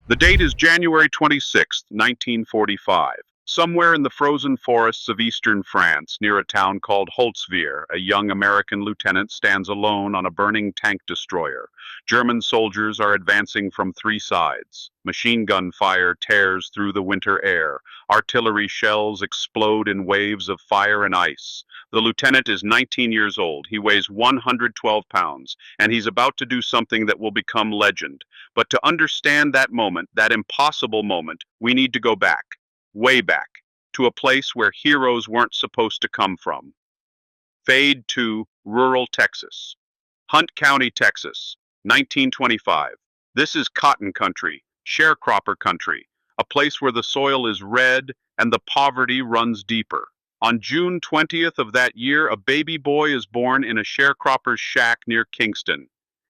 The date is January 26th, 1945. Somewhere in the frozen forests of eastern France, near a town called Holtzwihr, a young American lieutenant stands alone on a burning tank destroyer. German soldiers are advancing from three sides. Machine gun fire tears through the winter air. Artillery shells explode in waves of fire and ice. The lieutenant is 19 years old. He weighs 112 pounds, and he's about to do something that will become legend. But to understand that moment, that impossible moment, we need to go back, way back, to a place where heroes weren't supposed to come from. Fade to rural Texas. Hunt County, Texas, 1925. This is cotton country, sharecropper country, a place where the soil is red and the poverty runs deeper. On June 20th of that year, a baby boy is born in a sharecropper's shack near Kingston.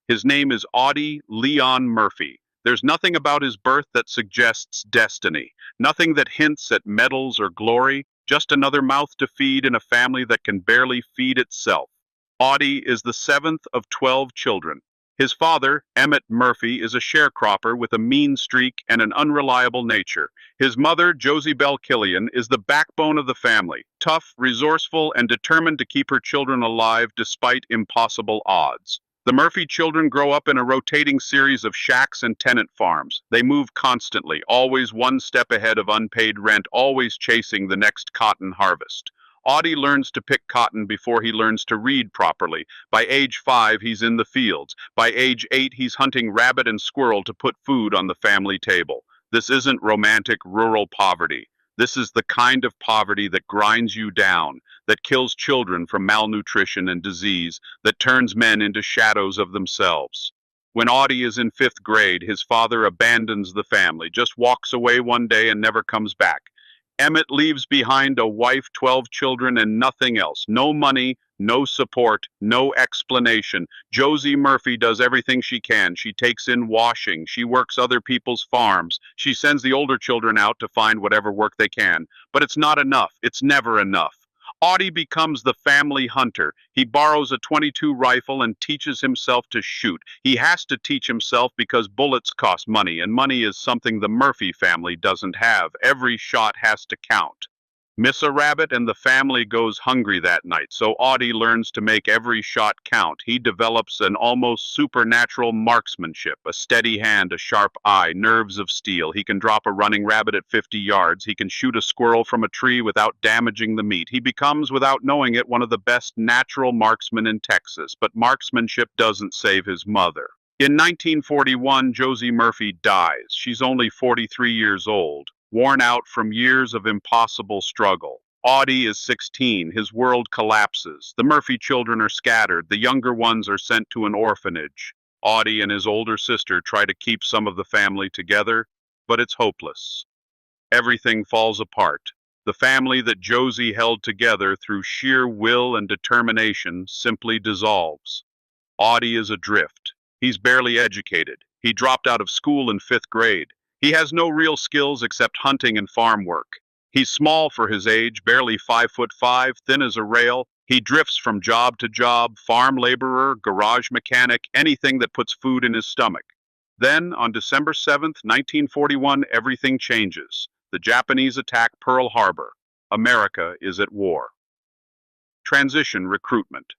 His name is Audie Leon Murphy. There's nothing about his birth that suggests destiny, nothing that hints at medals or glory, just another mouth to feed in a family that can barely feed itself. Audie is the seventh of 12 children. His father, Emmett Murphy, is a sharecropper with a mean streak and an unreliable nature. His mother, Josie Bell Killian, is the backbone of the family, tough, resourceful, and determined to keep her children alive despite impossible odds. The Murphy children grow up in a rotating series of shacks and tenant farms. They move constantly, always one step ahead of unpaid rent, always chasing the next cotton harvest. Audie learns to pick cotton before he learns to read properly. By age 5, he's in the fields. By age 8, he's hunting rabbit and squirrel to put food on the family table. This isn't romantic rural poverty. This is the kind of poverty that grinds you down, that kills children from malnutrition and disease, that turns men into shadows of themselves. When Audie is in 5th grade, his father abandons the family, just walks away one day and never comes back. Emmett leaves behind a wife, 12 children, and nothing else. No money, no support, no explanation. Josie Murphy does everything she can. She takes in washing. She works other people's farms. She sends the older children out to find whatever work they can. But it's not enough. It's never enough. Audie becomes the family hunter. He borrows a .22 rifle and teaches himself to shoot. He has to teach himself because bullets cost money, and money is something the Murphy family doesn't have. Every shot has to count. Miss a rabbit and the family goes hungry that night, so Audie learns to make every shot count. He develops an almost supernatural marksmanship, a steady hand, a sharp eye, nerves of steel. He can drop a running rabbit at 50 yards. He can shoot a squirrel from a tree without damaging the meat. He becomes, without knowing it, one of the best natural marksmen in Texas. But marksmanship doesn't save his mother. In 1941, Josie Murphy dies. She's only 43 years old, worn out from years of impossible struggle. Audie is 16. His world collapses. The Murphy children are scattered. The younger ones are sent to an orphanage. Audie and his older sister try to keep some of the family together, but it's hopeless. Everything falls apart. The family that Josie held together through sheer will and determination simply dissolves. Audie is adrift. He's barely educated. He dropped out of school in 5th grade. He has no real skills except hunting and farm work. He's small for his age, barely 5'5", thin as a rail. He drifts from job to job, farm laborer, garage mechanic, anything that puts food in his stomach. Then, on December 7th, 1941, everything changes. The Japanese attack Pearl Harbor. America is at war. Transition recruitment.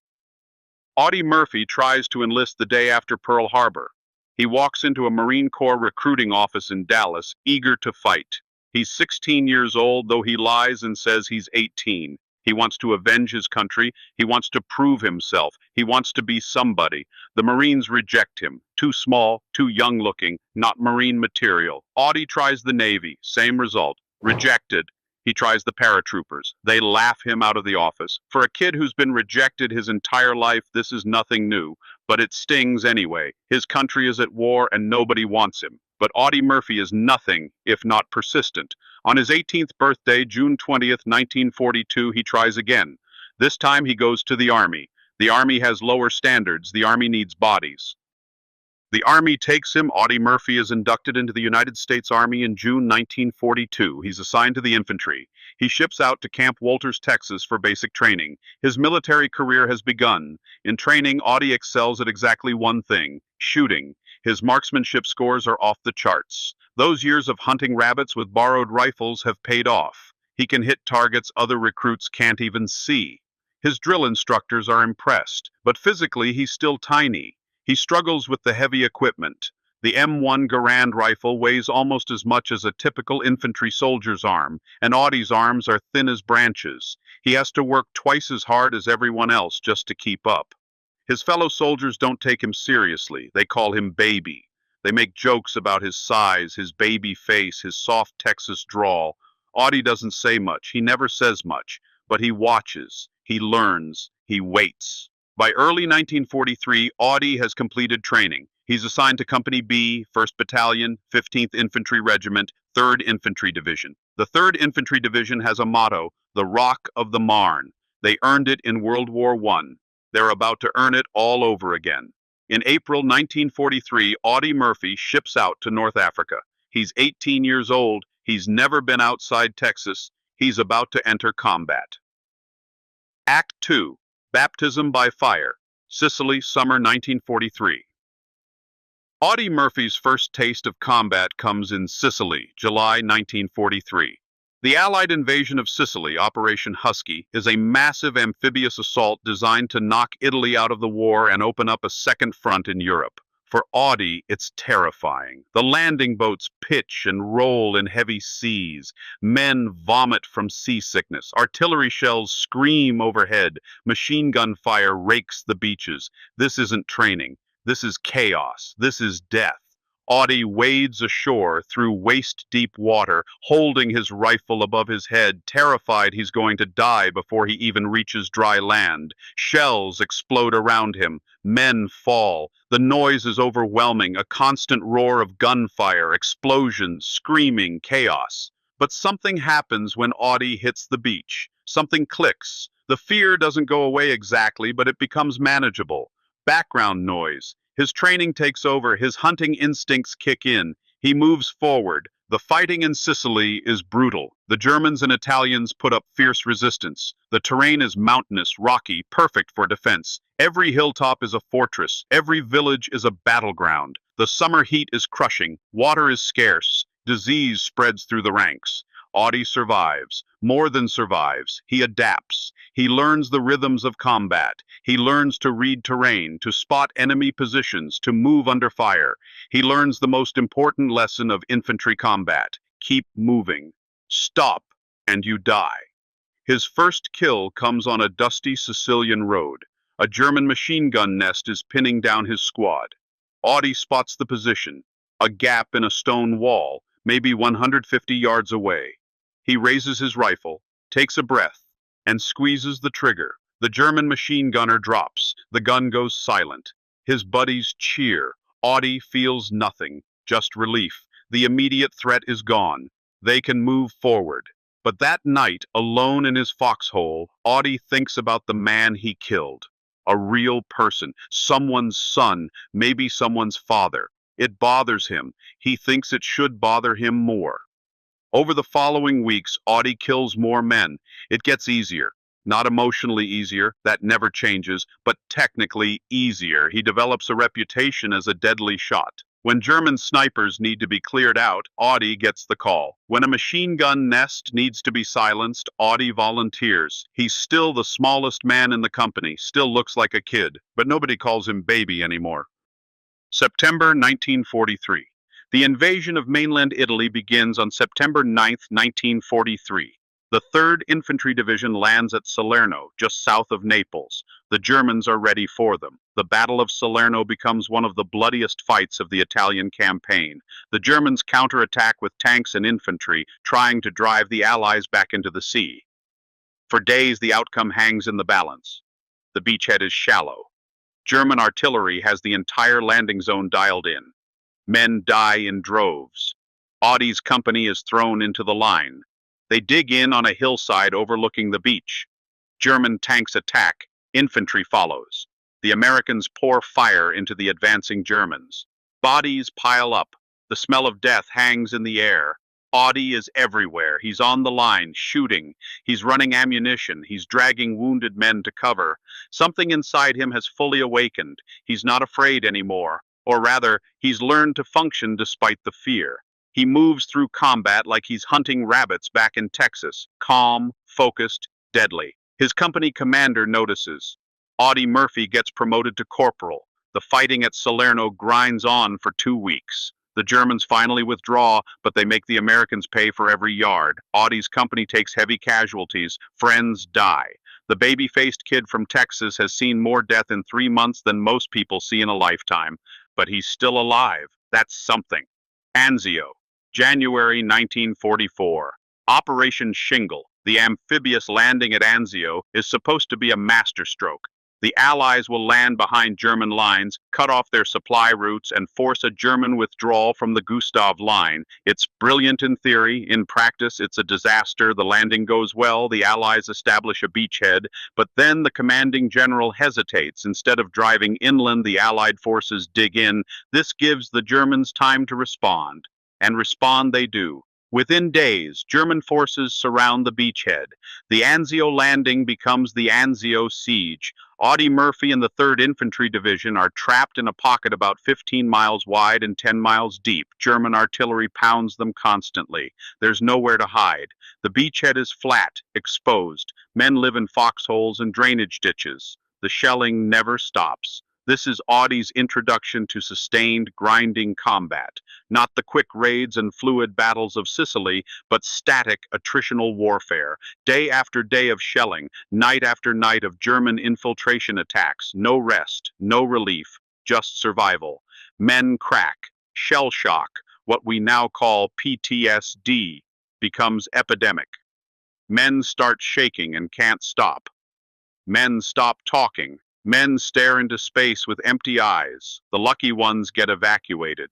Audie Murphy tries to enlist the day after Pearl Harbor. He walks into a Marine Corps recruiting office in Dallas, eager to fight. He's 16 years old, though he lies and says he's 18. He wants to avenge his country. He wants to prove himself. He wants to be somebody. The Marines reject him. Too small, too young looking, not Marine material. Audie tries the Navy. Same result. Rejected. He tries the paratroopers. They laugh him out of the office. For a kid who's been rejected his entire life, this is nothing new. But it stings anyway. His country is at war and nobody wants him. But Audie Murphy is nothing if not persistent. On his 18th birthday, June 20th, 1942, he tries again. This time he goes to the Army. The Army has lower standards. The Army needs bodies. The Army takes him. Audie Murphy is inducted into the United States Army in June 1942. He's assigned to the infantry. He ships out to Camp Walters, Texas for basic training. His military career has begun. In training, Audie excels at exactly one thing: shooting. His marksmanship scores are off the charts. Those years of hunting rabbits with borrowed rifles have paid off. He can hit targets other recruits can't even see. His drill instructors are impressed, but physically he's still tiny. He struggles with the heavy equipment. The M1 Garand rifle weighs almost as much as a typical infantry soldier's arm, and Audie's arms are thin as branches. He has to work twice as hard as everyone else just to keep up. His fellow soldiers don't take him seriously. They call him baby. They make jokes about his size, his baby face, his soft Texas drawl. Audie doesn't say much. He never says much, but he watches, he learns, he waits. By early 1943, Audie has completed training. He's assigned to Company B, 1st Battalion, 15th Infantry Regiment, 3rd Infantry Division. The 3rd Infantry Division has a motto, the Rock of the Marne. They earned it in World War I. They're about to earn it all over again. In April 1943, Audie Murphy ships out to North Africa. He's 18 years old. He's never been outside Texas. He's about to enter combat. Act 2. Baptism by Fire. Sicily, summer 1943. Audie Murphy's first taste of combat comes in Sicily, July 1943. The Allied invasion of Sicily, Operation Husky, is a massive amphibious assault designed to knock Italy out of the war and open up a second front in Europe. For Audie, it's terrifying. The landing boats pitch and roll in heavy seas. Men vomit from seasickness. Artillery shells scream overhead. Machine gun fire rakes the beaches. This isn't training. This is chaos. This is death. Audie wades ashore through waist-deep water, holding his rifle above his head, terrified he's going to die before he even reaches dry land. Shells explode around him. Men fall. The noise is overwhelming, a constant roar of gunfire, explosions, screaming, chaos. But something happens when Audie hits the beach. Something clicks. The fear doesn't go away exactly, but it becomes manageable. Background noise. His training takes over, his hunting instincts kick in. He moves forward. The fighting in Sicily is brutal. The Germans and Italians put up fierce resistance. The terrain is mountainous, rocky, perfect for defense. Every hilltop is a fortress. Every village is a battleground. The summer heat is crushing. Water is scarce. Disease spreads through the ranks. Audie survives. More than survives. He adapts. He learns the rhythms of combat. He learns to read terrain, to spot enemy positions, to move under fire. He learns the most important lesson of infantry combat. Keep moving. Stop, and you die. His first kill comes on a dusty Sicilian road. A German machine gun nest is pinning down his squad. Audie spots the position. A gap in a stone wall, maybe 150 yards away. He raises his rifle, takes a breath, and squeezes the trigger. The German machine gunner drops. The gun goes silent. His buddies cheer. Audie feels nothing, just relief. The immediate threat is gone. They can move forward. But that night, alone in his foxhole, Audie thinks about the man he killed. A real person, someone's son, maybe someone's father. It bothers him. He thinks it should bother him more. Over the following weeks, Audie kills more men. It gets easier. Not emotionally easier, that never changes, but technically easier. He develops a reputation as a deadly shot. When German snipers need to be cleared out, Audie gets the call. When a machine gun nest needs to be silenced, Audie volunteers. He's still the smallest man in the company, still looks like a kid, but nobody calls him baby anymore. September 1943. The invasion of mainland Italy begins on September 9, 1943. The 3rd Infantry Division lands at Salerno, just south of Naples. The Germans are ready for them. The Battle of Salerno becomes one of the bloodiest fights of the Italian campaign. The Germans counterattack with tanks and infantry, trying to drive the Allies back into the sea. For days, the outcome hangs in the balance. The beachhead is shallow. German artillery has the entire landing zone dialed in. Men die in droves. Audie's company is thrown into the line. They dig in on a hillside overlooking the beach. German tanks attack. Infantry follows. The Americans pour fire into the advancing Germans. Bodies pile up. The smell of death hangs in the air. Audie is everywhere. He's on the line, shooting. He's running ammunition. He's dragging wounded men to cover. Something inside him has fully awakened. He's not afraid anymore. Or rather, he's learned to function despite the fear. He moves through combat like he's hunting rabbits back in Texas, calm, focused, deadly. His company commander notices. Audie Murphy gets promoted to corporal. The fighting at Salerno grinds on for 2 weeks. The Germans finally withdraw, but they make the Americans pay for every yard. Audie's company takes heavy casualties. Friends die. The baby-faced kid from Texas has seen more death in 3 months than most people see in a lifetime. But he's still alive. That's something. Anzio, January 1944. Operation Shingle. The amphibious landing at Anzio is supposed to be a masterstroke. The Allies will land behind German lines, cut off their supply routes, and force a German withdrawal from the Gustav Line. It's brilliant in theory. In practice, it's a disaster. The landing goes well. The Allies establish a beachhead, but then the commanding general hesitates. Instead of driving inland, the Allied forces dig in. This gives the Germans time to respond. And respond they do. Within days, German forces surround the beachhead. The Anzio landing becomes the Anzio siege. Audie Murphy and the 3rd Infantry Division are trapped in a pocket about 15 miles wide and 10 miles deep. German artillery pounds them constantly. There's nowhere to hide. The beachhead is flat, exposed. Men live in foxholes and drainage ditches. The shelling never stops. This is Audie's introduction to sustained, grinding combat. Not the quick raids and fluid battles of Sicily, but static, attritional warfare. Day after day of shelling, night after night of German infiltration attacks. No rest, no relief, just survival. Men crack. Shell shock, what we now call PTSD, becomes epidemic. Men start shaking and can't stop. Men stop talking. Men stare into space with empty eyes. The lucky ones get evacuated.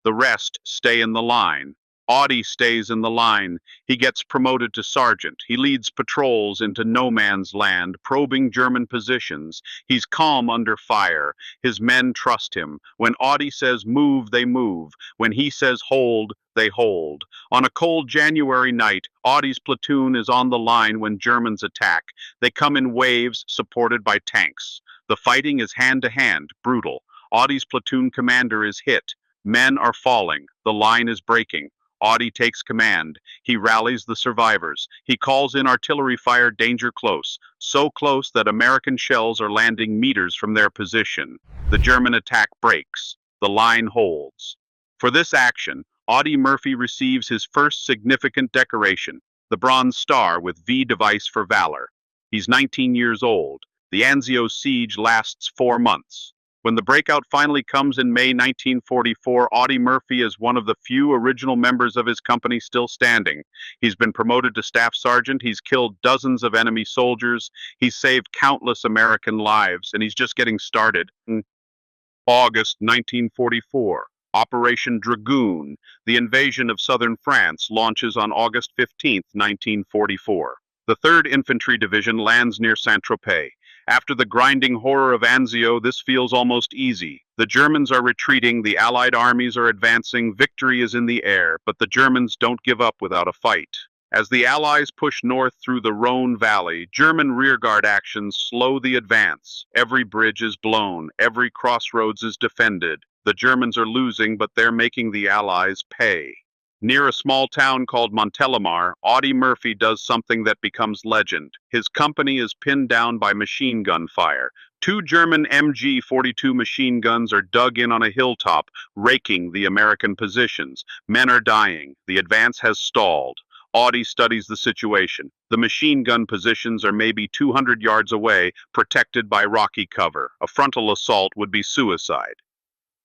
The rest stay in the line. Audie stays in the line. He gets promoted to sergeant. He leads patrols into no man's land, probing German positions. He's calm under fire. His men trust him. When Audie says move, they move. When he says hold, they hold. On a cold January night, Audie's platoon is on the line when Germans attack. They come in waves, supported by tanks. The fighting is hand-to-hand, brutal. Audie's platoon commander is hit. Men are falling. The line is breaking. Audie takes command. He rallies the survivors. He calls in artillery fire danger close, so close that American shells are landing meters from their position. The German attack breaks. The line holds. For this action, Audie Murphy receives his first significant decoration, the Bronze Star with V device for valor. He's 19 years old. The Anzio siege lasts 4 months. When the breakout finally comes in May 1944, Audie Murphy is one of the few original members of his company still standing. He's been promoted to staff sergeant, he's killed dozens of enemy soldiers, he's saved countless American lives, and he's just getting started. August 1944. Operation Dragoon. The invasion of southern France launches on August 15, 1944. The 3rd Infantry Division lands near Saint-Tropez. After the grinding horror of Anzio, this feels almost easy. The Germans are retreating, the Allied armies are advancing, victory is in the air, but the Germans don't give up without a fight. As the Allies push north through the Rhone Valley, German rearguard actions slow the advance. Every bridge is blown, every crossroads is defended. The Germans are losing, but they're making the Allies pay. Near a small town called Montelimar, Audie Murphy does something that becomes legend. His company is pinned down by machine gun fire. 2 German MG-42 machine guns are dug in on a hilltop, raking the American positions. Men are dying. The advance has stalled. Audie studies the situation. The machine gun positions are maybe 200 yards away, protected by rocky cover. A frontal assault would be suicide.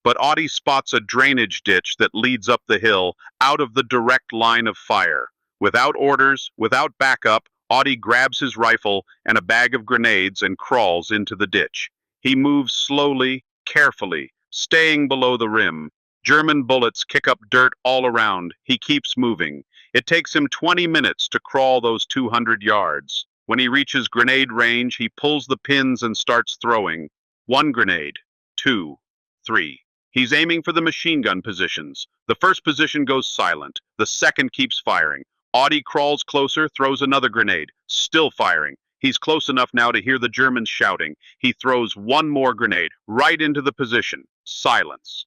But Audie spots a drainage ditch that leads up the hill, out of the direct line of fire. Without orders, without backup, Audie grabs his rifle and a bag of grenades and crawls into the ditch. He moves slowly, carefully, staying below the rim. German bullets kick up dirt all around. He keeps moving. It takes him 20 minutes to crawl those 200 yards. When he reaches grenade range, he pulls the pins and starts throwing. 1 grenade, 2, 3. He's aiming for the machine gun positions. The first position goes silent. The second keeps firing. Audie crawls closer, throws another grenade. Still firing. He's close enough now to hear the Germans shouting. He throws 1 more grenade, right into the position. Silence.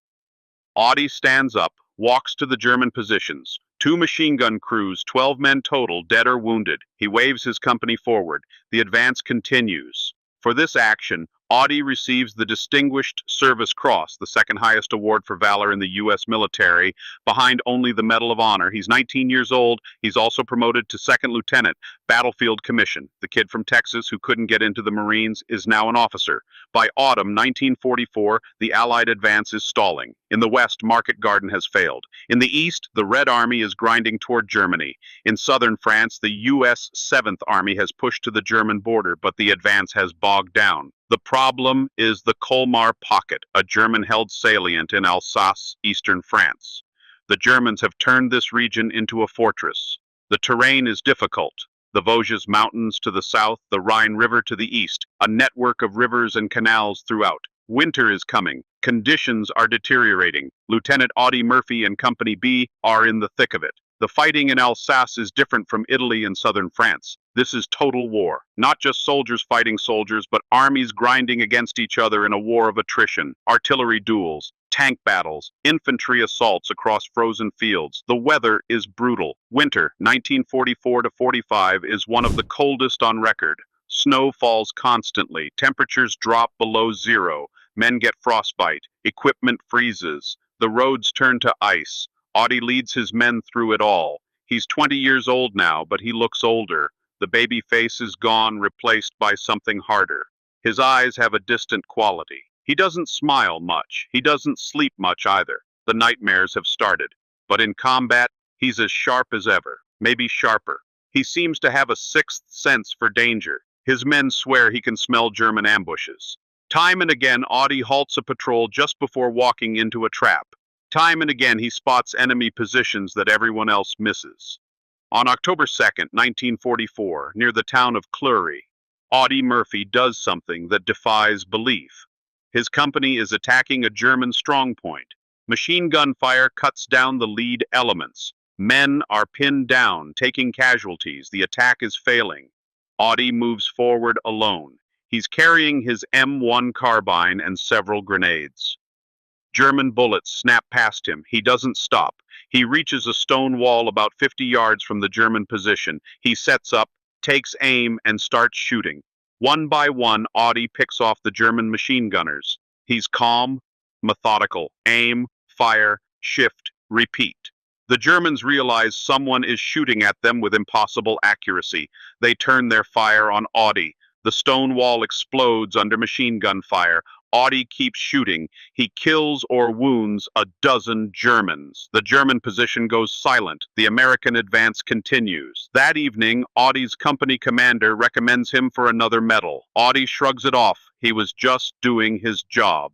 Audie stands up, walks to the German positions. Two machine gun crews, 12 men total, dead or wounded. He waves his company forward. The advance continues. For this action, Audie receives the Distinguished Service Cross, the second highest award for valor in the U.S. military, behind only the Medal of Honor. He's 19 years old. He's also promoted to second lieutenant, battlefield commission. The kid from Texas who couldn't get into the Marines is now an officer. By autumn 1944, the Allied advance is stalling. In the west, Market Garden has failed. In the east, the Red Army is grinding toward Germany. In southern France, the U.S. 7th Army has pushed to the German border, but the advance has bogged down. The problem is the Colmar Pocket, a German-held salient in Alsace, eastern France. The Germans have turned this region into a fortress. The terrain is difficult. The Vosges Mountains to the south, the Rhine River to the east, a network of rivers and canals throughout. Winter is coming. Conditions are deteriorating. Lieutenant Audie Murphy and Company B are in the thick of it. The fighting in Alsace is different from Italy and southern France. This is total war. Not just soldiers fighting soldiers, but armies grinding against each other in a war of attrition. Artillery duels, tank battles, infantry assaults across frozen fields. The weather is brutal. Winter, 1944 to 45, is one of the coldest on record. Snow falls constantly. Temperatures drop below zero. Men get frostbite. Equipment freezes. The roads turn to ice. Audie leads his men through it all. He's 20 years old now, but he looks older. The baby face is gone, replaced by something harder. His eyes have a distant quality. He doesn't smile much. He doesn't sleep much either. The nightmares have started. But in combat, he's as sharp as ever, maybe sharper. He seems to have a sixth sense for danger. His men swear he can smell German ambushes. Time and again, Audie halts a patrol just before walking into a trap. Time and again, he spots enemy positions that everyone else misses. On October 2nd, 1944, near the town of Clury, Audie Murphy does something that defies belief. His company is attacking a German strongpoint. Machine gun fire cuts down the lead elements. Men are pinned down, taking casualties. The attack is failing. Audie moves forward alone. He's carrying his M1 carbine and several grenades. German bullets snap past him. He doesn't stop. He reaches a stone wall about 50 yards from the German position. He sets up, takes aim, and starts shooting. One by one, Audie picks off the German machine gunners. He's calm, methodical. Aim, fire, shift, repeat. The Germans realize someone is shooting at them with impossible accuracy. They turn their fire on Audie. The stone wall explodes under machine gun fire. Audie keeps shooting. He kills or wounds a dozen Germans. The German position goes silent. The American advance continues. That evening, Audie's company commander recommends him for another medal. Audie shrugs it off. He was just doing his job.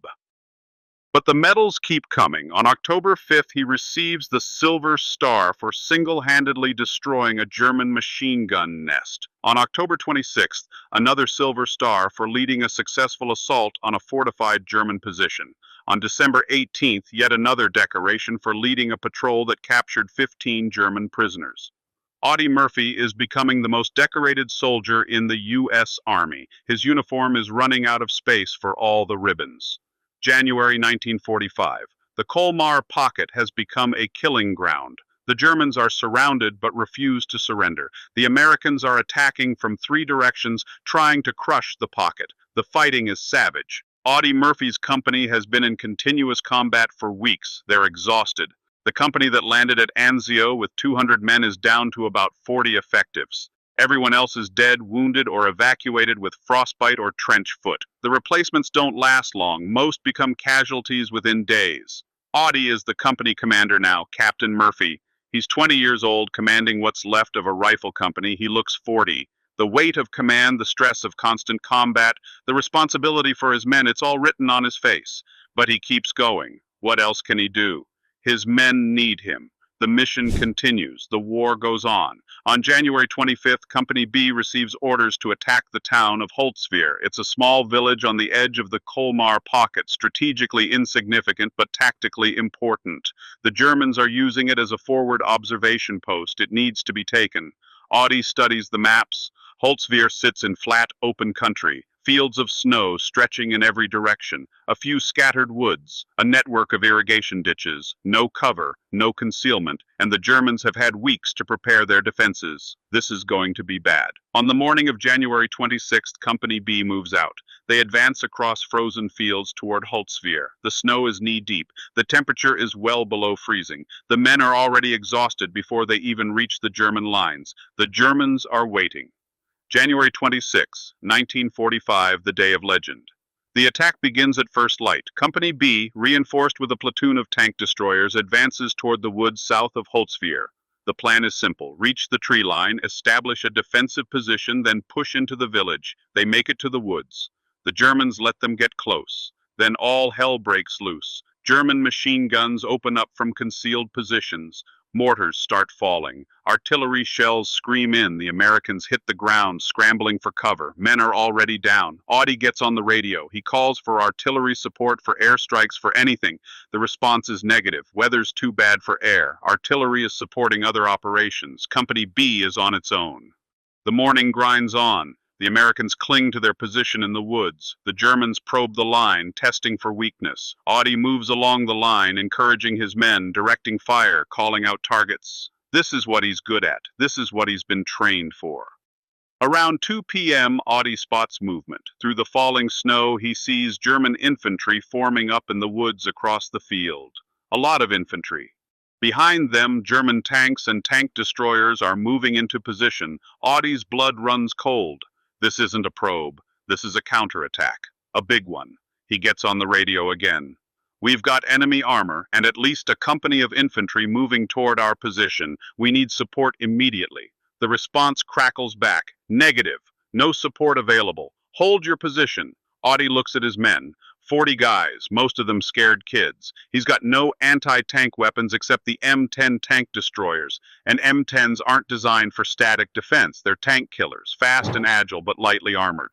But the medals keep coming. On October 5th, he receives the Silver Star for single-handedly destroying a German machine gun nest. On October 26th, another Silver Star for leading a successful assault on a fortified German position. On December 18th, yet another decoration for leading a patrol that captured 15 German prisoners. Audie Murphy is becoming the most decorated soldier in the U.S. Army. His uniform is running out of space for all the ribbons. January 1945. The Colmar Pocket has become a killing ground. The Germans are surrounded but refuse to surrender. The Americans are attacking from three directions, trying to crush the pocket. The fighting is savage. Audie Murphy's company has been in continuous combat for weeks. They're exhausted. The company that landed at Anzio with 200 men is down to about 40 effectives. Everyone else is dead, wounded, or evacuated with frostbite or trench foot. The replacements don't last long. Most become casualties within days. Audie is the company commander now, Captain Murphy. He's 20 years old, commanding what's left of a rifle company. He looks 40. The weight of command, the stress of constant combat, the responsibility for his men, it's all written on his face. But he keeps going. What else can he do? His men need him. The mission continues. The war goes on. On January 25th, Company B receives orders to attack the town of Holtzwihr. It's a small village on the edge of the Colmar Pocket, strategically insignificant but tactically important. The Germans are using it as a forward observation post. It needs to be taken. Audie studies the maps. Holtzwihr sits in flat, open country. fields of snow stretching in every direction, a few scattered woods, a network of irrigation ditches, no cover, no concealment, and the Germans have had weeks to prepare their defenses. This is going to be bad. On the morning of January 26th, Company B moves out. They advance across frozen fields toward Holtzwihr. The snow is knee-deep. The temperature is well below freezing. The men are already exhausted before they even reach the German lines. The Germans are waiting. January 26, 1945, the day of legend. The attack begins at first light. Company B, reinforced with a platoon of tank destroyers, advances toward the woods south of Holtzwihr. The plan is simple. Reach the tree line, establish a defensive position, then push into the village. They make it to the woods. The Germans let them get close. Then all hell breaks loose. German machine guns open up from concealed positions. Mortars start falling. Artillery shells scream in. The Americans hit the ground, scrambling for cover. Men are already down. Audie gets on the radio. He calls for artillery support, for airstrikes, for anything. The response is negative. Weather's too bad for air. Artillery is supporting other operations. Company B is on its own. The morning grinds on. The Americans cling to their position in the woods. The Germans probe the line, testing for weakness. Audie moves along the line, encouraging his men, directing fire, calling out targets. This is what he's good at. This is what he's been trained for. Around 2 p.m., Audie spots movement. Through the falling snow, he sees German infantry forming up in the woods across the field. A lot of infantry. Behind them, German tanks and tank destroyers are moving into position. Audie's blood runs cold. This isn't a probe. This is a counterattack. A big one. He gets on the radio again. We've got enemy armor and at least a company of infantry moving toward our position. We need support immediately. The response crackles back. Negative. No support available. Hold your position. Audie looks at his men. 40 guys, most of them scared kids. He's got no anti-tank weapons except the M10 tank destroyers. And M10s aren't designed for static defense. They're tank killers, fast and agile but lightly armored.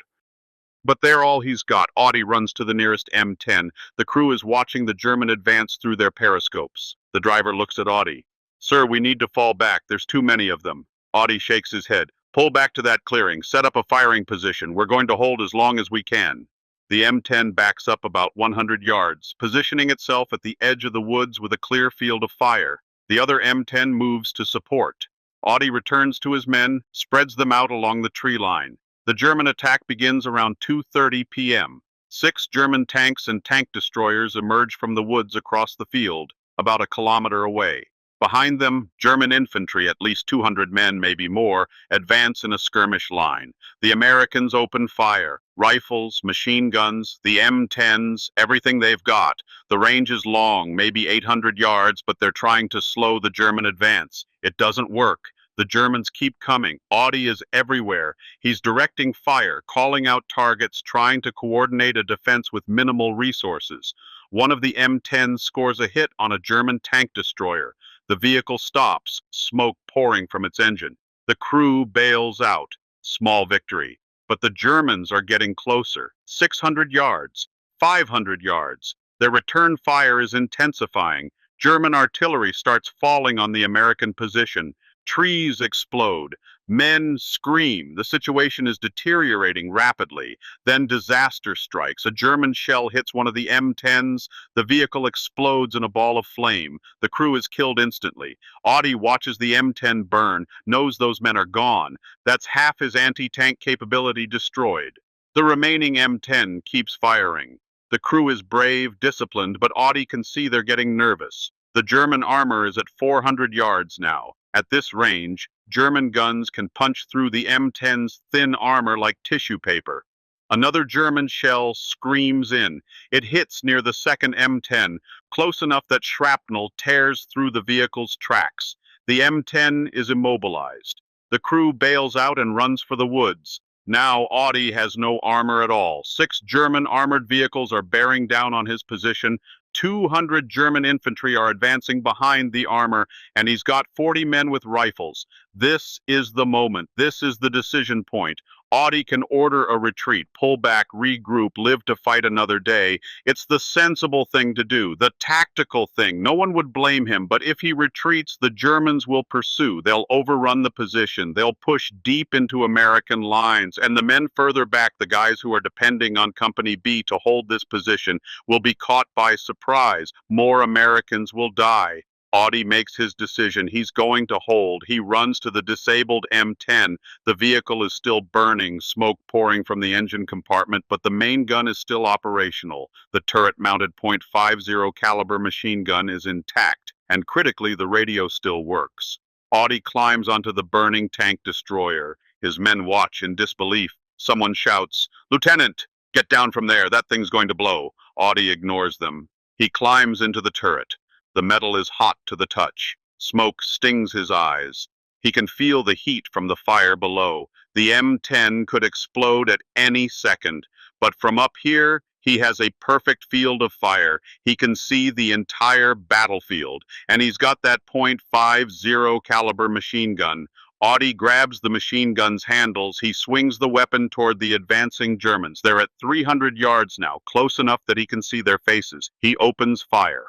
But they're all he's got. Audie runs to the nearest M10. The crew is watching the German advance through their periscopes. The driver looks at Audie. Sir, we need to fall back. There's too many of them. Audie shakes his head. Pull back to that clearing. Set up a firing position. We're going to hold as long as we can. The M10 backs up about 100 yards, positioning itself at the edge of the woods with a clear field of fire. The other M10 moves to support. Audie returns to his men, spreads them out along the tree line. The German attack begins around 2:30 p.m. 6 German tanks and tank destroyers emerge from the woods across the field, about a kilometer away. Behind them, German infantry, at least 200 men, maybe more, advance in a skirmish line. The Americans open fire. Rifles, machine guns, the M10s, everything they've got. The range is long, maybe 800 yards, but they're trying to slow the German advance. It doesn't work. The Germans keep coming. Audie is everywhere. He's directing fire, calling out targets, trying to coordinate a defense with minimal resources. One of the M10s scores a hit on a German tank destroyer. The vehicle stops, smoke pouring from its engine. The crew bails out. Small victory. But the Germans are getting closer. 600 yards, 500 yards. Their return fire is intensifying. German artillery starts falling on the American position. Trees explode. Men scream. The situation is deteriorating rapidly. Then disaster strikes. A German shell hits one of the M10s. The vehicle explodes in a ball of flame. The crew is killed instantly. Audie watches the M10 burn, knows those men are gone. That's half his anti-tank capability destroyed. The remaining M10 keeps firing. The crew is brave, disciplined, but Audie can see they're getting nervous. The German armor is at 400 yards now. At this range, German guns can punch through the M10's thin armor like tissue paper. Another German shell screams in. It hits near the second M10, close enough that shrapnel tears through the vehicle's tracks. The M10 is immobilized. The crew bails out and runs for the woods. Now Audie has no armor at all. 6 German armored vehicles are bearing down on his position. 200 German infantry are advancing behind the armor, and he's got 40 men with rifles. This is the moment. This is the decision point. Audie can order a retreat, pull back, regroup, live to fight another day. It's the sensible thing to do, the tactical thing. No one would blame him, but if he retreats, the Germans will pursue. They'll overrun the position. They'll push deep into American lines, and the men further back, the guys who are depending on Company B to hold this position, will be caught by surprise. More Americans will die. Audie makes his decision. He's going to hold. He runs to the disabled M10. The vehicle is still burning, smoke pouring from the engine compartment, but the main gun is still operational. The turret-mounted .50 caliber machine gun is intact, and critically, the radio still works. Audie climbs onto the burning tank destroyer. His men watch in disbelief. Someone shouts, "Lieutenant, get down from there. That thing's going to blow." Audie ignores them. He climbs into the turret. The metal is hot to the touch. Smoke stings his eyes. He can feel the heat from the fire below. The M10 could explode at any second, but from up here, he has a perfect field of fire. He can see the entire battlefield, and he's got that .50 caliber machine gun. Audie grabs the machine gun's handles. He swings the weapon toward the advancing Germans. They're at 300 yards now, close enough that he can see their faces. He opens fire.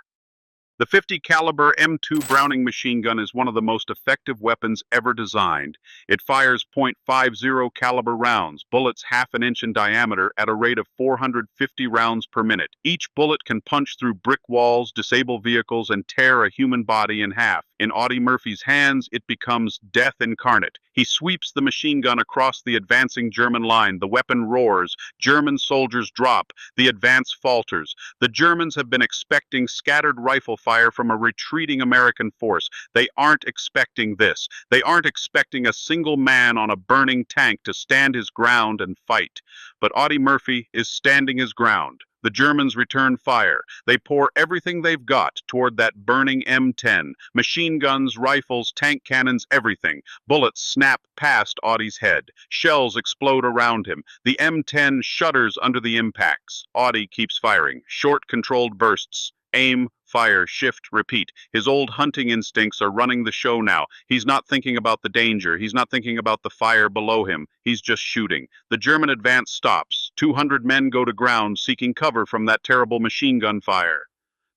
The 50 caliber M2 Browning machine gun is one of the most effective weapons ever designed. It fires .50 caliber rounds, bullets half an inch in diameter at a rate of 450 rounds per minute. Each bullet can punch through brick walls, disable vehicles, and tear a human body in half. In Audie Murphy's hands, it becomes death incarnate. He sweeps the machine gun across the advancing German line. The weapon roars. German soldiers drop. The advance falters. The Germans have been expecting scattered rifle fire from a retreating American force. They aren't expecting this. They aren't expecting a single man on a burning tank to stand his ground and fight. But Audie Murphy is standing his ground. The Germans return fire. They pour everything they've got toward that burning M10. Machine guns, rifles, tank cannons, everything. Bullets snap past Audie's head. Shells explode around him. The M10 shudders under the impacts. Audie keeps firing. Short, controlled bursts. Aim, fire, shift, repeat. His old hunting instincts are running the show now. He's not thinking about the danger. He's not thinking about the fire below him. He's just shooting. The German advance stops. 200 men go to ground, seeking cover from that terrible machine gun fire.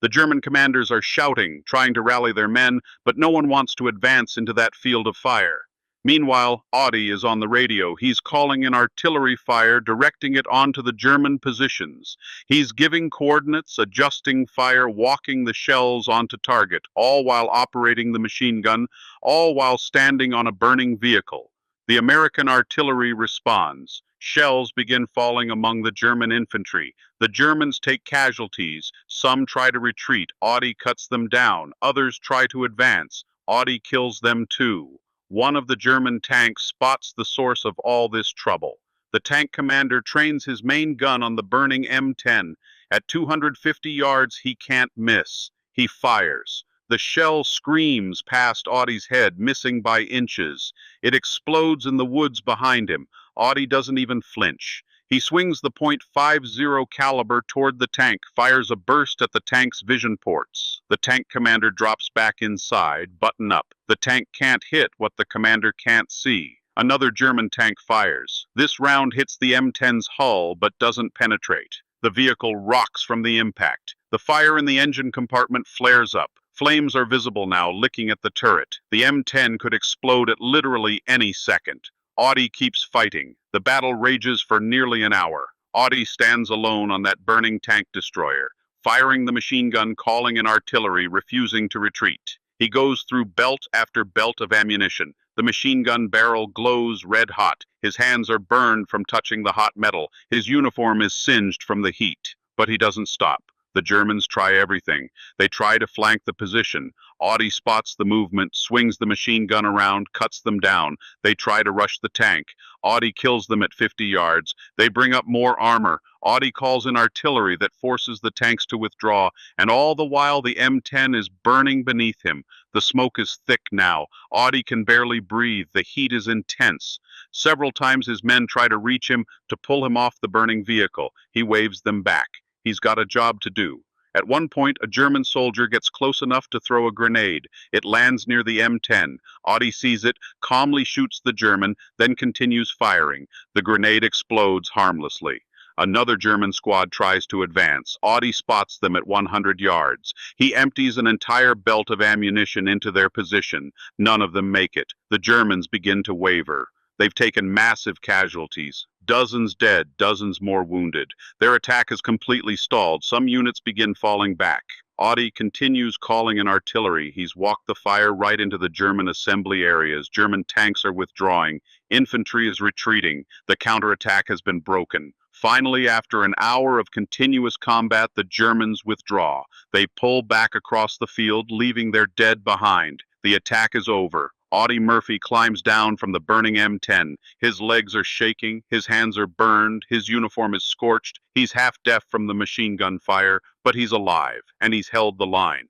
The German commanders are shouting, trying to rally their men, but no one wants to advance into that field of fire. Meanwhile, Audie is on the radio. He's calling in artillery fire, directing it onto the German positions. He's giving coordinates, adjusting fire, walking the shells onto target, all while operating the machine gun, all while standing on a burning vehicle. The American artillery responds. Shells begin falling among the German infantry. The Germans take casualties. Some try to retreat. Audie cuts them down. Others try to advance. Audie kills them too. One of the German tanks spots the source of all this trouble. The tank commander trains his main gun on the burning M10. At 250 yards, he can't miss. He fires. The shell screams past Audie's head, missing by inches. It explodes in the woods behind him. Audie doesn't even flinch. He swings the .50 caliber toward the tank, fires a burst at the tank's vision ports. The tank commander drops back inside, button up. The tank can't hit what the commander can't see. Another German tank fires. This round hits the M10's hull, but doesn't penetrate. The vehicle rocks from the impact. The fire in the engine compartment flares up. Flames are visible now, licking at the turret. The M10 could explode at literally any second. Audie keeps fighting. The battle rages for nearly an hour. Audie stands alone on that burning tank destroyer, firing the machine gun, calling in artillery, refusing to retreat. He goes through belt after belt of ammunition. The machine gun barrel glows red hot. His hands are burned from touching the hot metal. His uniform is singed from the heat. But he doesn't stop. The Germans try everything. They try to flank the position. Audie spots the movement, swings the machine gun around, cuts them down. They try to rush the tank. Audie kills them at 50 yards. They bring up more armor. Audie calls in artillery that forces the tanks to withdraw, and all the while the M10 is burning beneath him. The smoke is thick now. Audie can barely breathe. The heat is intense. Several times his men try to reach him to pull him off the burning vehicle. He waves them back. He's got a job to do. At one point, a German soldier gets close enough to throw a grenade. It lands near the M10. Audie sees it, calmly shoots the German, then continues firing. The grenade explodes harmlessly. Another German squad tries to advance. Audie spots them at 100 yards. He empties an entire belt of ammunition into their position. None of them make it. The Germans begin to waver. They've taken massive casualties. Dozens dead, dozens more wounded. Their attack is completely stalled. Some units begin falling back. Audie continues calling in artillery. He's walked the fire right into the German assembly areas. German tanks are withdrawing. Infantry is retreating. The counterattack has been broken. Finally, after an hour of continuous combat, the Germans withdraw. They pull back across the field, leaving their dead behind. The attack is over. Audie Murphy climbs down from the burning M10. His legs are shaking, his hands are burned, his uniform is scorched. He's half deaf from the machine gun fire, but he's alive, and he's held the line.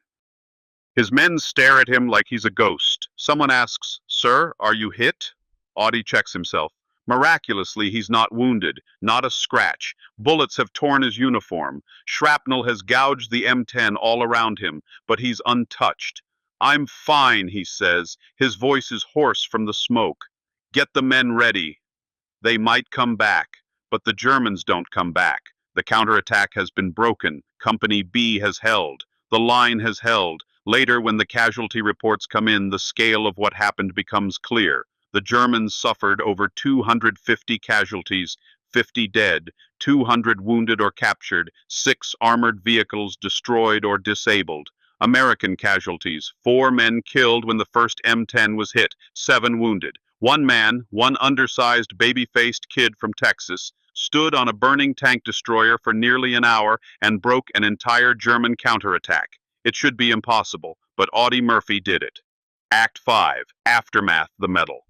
His men stare at him like he's a ghost. Someone asks, "Sir, are you hit?" Audie checks himself. Miraculously, he's not wounded, not a scratch. Bullets have torn his uniform. Shrapnel has gouged the M10 all around him, but he's untouched. "I'm fine," he says. His voice is hoarse from the smoke. "Get the men ready. They might come back." But the Germans don't come back. The counterattack has been broken. Company B has held. The line has held. Later, when the casualty reports come in, the scale of what happened becomes clear. The Germans suffered over 250 casualties, 50 dead, 200 wounded or captured, 6 armored vehicles destroyed or disabled. American casualties: 4 men killed when the first M10 was hit, 7 wounded. One man, one undersized baby-faced kid from Texas, stood on a burning tank destroyer for nearly an hour and broke an entire German counterattack. It should be impossible, but Audie Murphy did it. Act 5. Aftermath: the medal.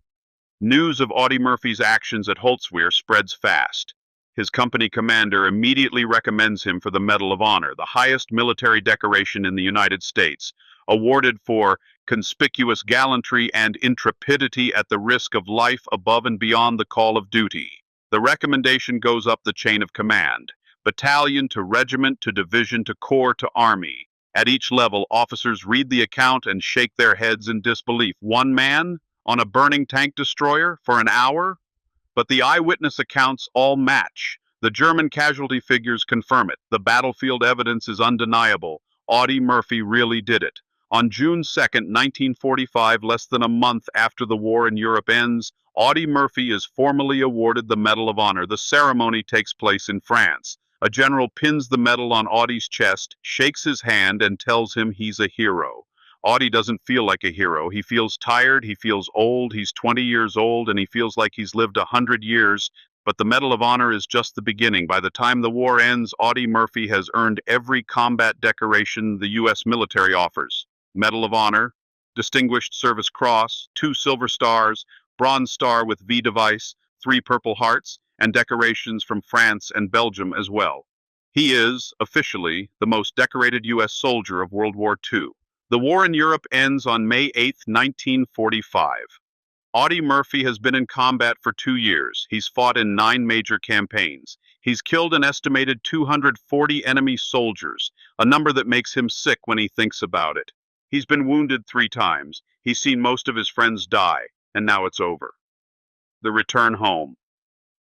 News of Audie Murphy's actions at Holtzwihr spreads fast. His company commander immediately recommends him for the Medal of Honor, the highest military decoration in the United States, awarded for conspicuous gallantry and intrepidity at the risk of life above and beyond the call of duty. The recommendation goes up the chain of command, battalion to regiment to division to corps to army. At each level, officers read the account and shake their heads in disbelief. One man on a burning tank destroyer for an hour? But the eyewitness accounts all match. The German casualty figures confirm it. The battlefield evidence is undeniable. Audie Murphy really did it. On June 2nd, 1945, less than a month after the war in Europe ends, Audie Murphy is formally awarded the Medal of Honor. The ceremony takes place in France. A general pins the medal on Audie's chest, shakes his hand, and tells him he's a hero. Audie doesn't feel like a hero. He feels tired, he feels old, he's 20 years old, and he feels like he's lived 100 years. But the Medal of Honor is just the beginning. By the time the war ends, Audie Murphy has earned every combat decoration the U.S. military offers. Medal of Honor, Distinguished Service Cross, 2 Silver Stars, Bronze Star with V device, 3 Purple Hearts, and decorations from France and Belgium as well. He is, officially, the most decorated U.S. soldier of World War II. The war in Europe ends on May 8, 1945. Audie Murphy has been in combat for 2 years. He's fought in 9 major campaigns. He's killed an estimated 240 enemy soldiers, a number that makes him sick when he thinks about it. He's been wounded 3 times. He's seen most of his friends die, and now it's over. The return home.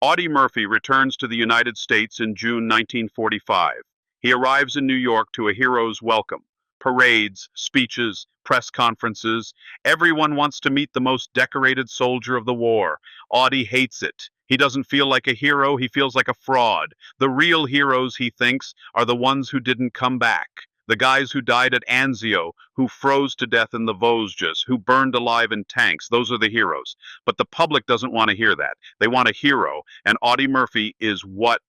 Audie Murphy returns to the United States in June 1945. He arrives in New York to a hero's welcome. Parades, speeches, press conferences. Everyone wants to meet the most decorated soldier of the war. Audie hates it. He doesn't feel like a hero, he feels like a fraud. The real heroes, he thinks, are the ones who didn't come back. The guys who died at Anzio, who froze to death in the Vosges, who burned alive in tanks. Those are the heroes. But the public doesn't want to hear that. They want a hero, and Audie Murphy is what